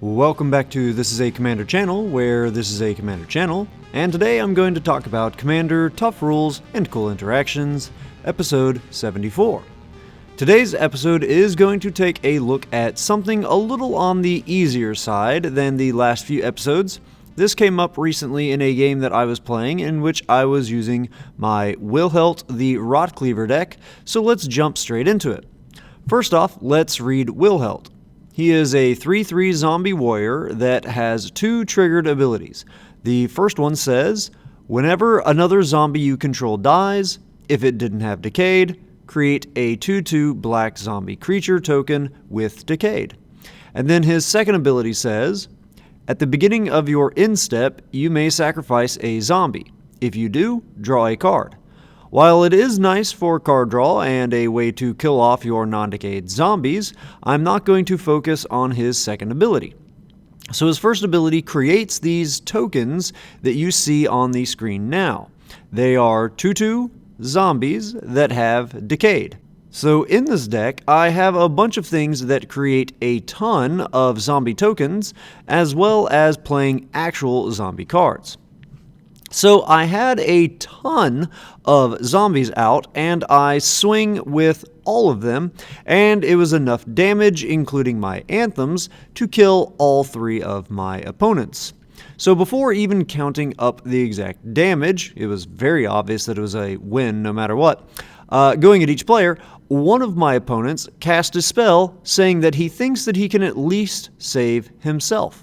Welcome back to This is a Commander channel, where this is a Commander channel, and today I'm going to talk about Commander, tough rules, and cool interactions, episode 74. Today's episode is going to take a look at something a little on the easier side than the last few episodes. This came up recently in a game that I was playing in which I was using my Wilhelt the Rotcleaver deck, so let's jump straight into it. First off, let's read Wilhelt. He is a 3/3 zombie warrior that has two triggered abilities. The first one says, whenever another zombie you control dies, if it didn't have Decayed, create a 2/2 black zombie creature token with Decayed. And then his second ability says, at the beginning of your end step, you may sacrifice a zombie. If you do, draw a card. While it is nice for card draw and a way to kill off your non-decayed zombies, I'm not going to focus on his second ability. So his first ability creates these tokens that you see on the screen now. They are 2/2 zombies that have Decayed. So in this deck, I have a bunch of things that create a ton of zombie tokens, as well as playing actual zombie cards. So I had a ton of zombies out, and I swing with all of them, and it was enough damage, including my anthems, to kill all three of my opponents. So before even counting up the exact damage, it was very obvious that it was a win no matter what. Going at each player, one of my opponents cast a spell saying that he thinks that he can at least save himself.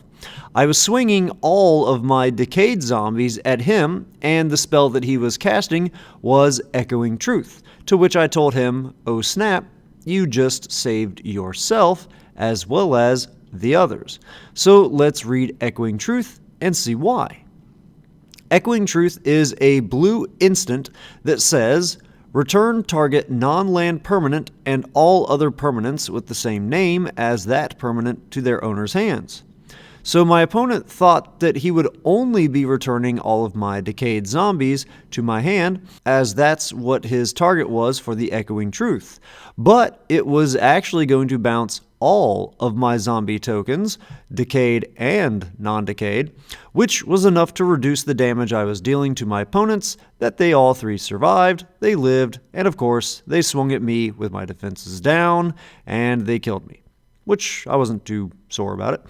I was swinging all of my Decayed zombies at him, and the spell that he was casting was Echoing Truth, to which I told him, oh snap, you just saved yourself as well as the others. So let's read Echoing Truth and see why. Echoing Truth is a blue instant that says, return target non-land permanent and all other permanents with the same name as that permanent to their owner's hands. So my opponent thought that he would only be returning all of my Decayed zombies to my hand, as that's what his target was for the Echoing Truth. But it was actually going to bounce all of my zombie tokens, Decayed and non-decayed, which was enough to reduce the damage I was dealing to my opponents, that they all three survived, they lived, and of course, they swung at me with my defenses down, and they killed me, which I wasn't too sore about it.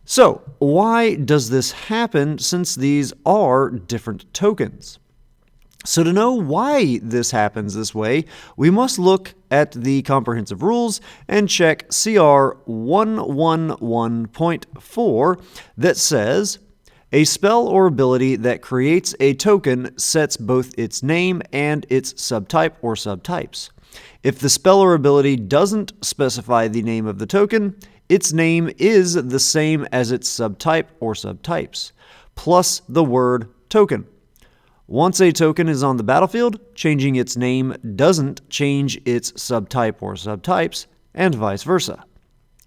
So, why does this happen since these are different tokens? So to know why this happens this way, we must look at the comprehensive rules and check CR 111.4 that says, a spell or ability that creates a token sets both its name and its subtype or subtypes. If the spell or ability doesn't specify the name of the token, its name is the same as its subtype or subtypes, plus the word token. Once a token is on the battlefield, changing its name doesn't change its subtype or subtypes, and vice versa.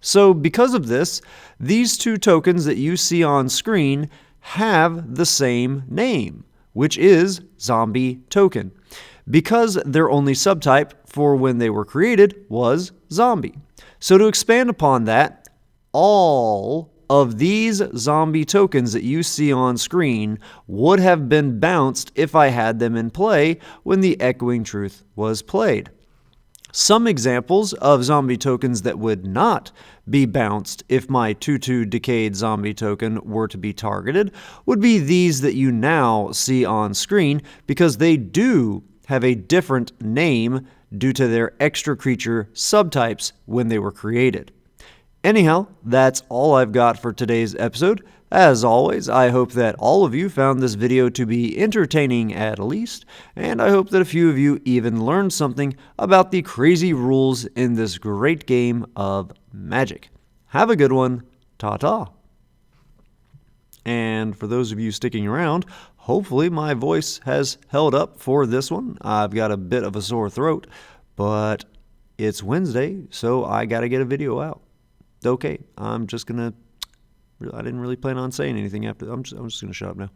So because of this, these two tokens that you see on screen have the same name, which is Zombie Token, because their only subtype for when they were created was Zombie. So to expand upon that, all of these zombie tokens that you see on screen would have been bounced if I had them in play when the Echoing Truth was played. Some examples of zombie tokens that would not be bounced if my 2/2 Decayed zombie token were to be targeted would be these that you now see on screen, because they do have a different name due to their extra creature subtypes when they were created. Anyhow, that's all I've got for today's episode. As always, I hope that all of you found this video to be entertaining at least, and I hope that a few of you even learned something about the crazy rules in this great game of Magic. Have a good one. Ta-ta. And for those of you sticking around, hopefully my voice has held up for this one. I've got a bit of a sore throat, but it's Wednesday, so I got to get a video out. Okay, I didn't really plan on saying anything after. I'm just going to shut up now.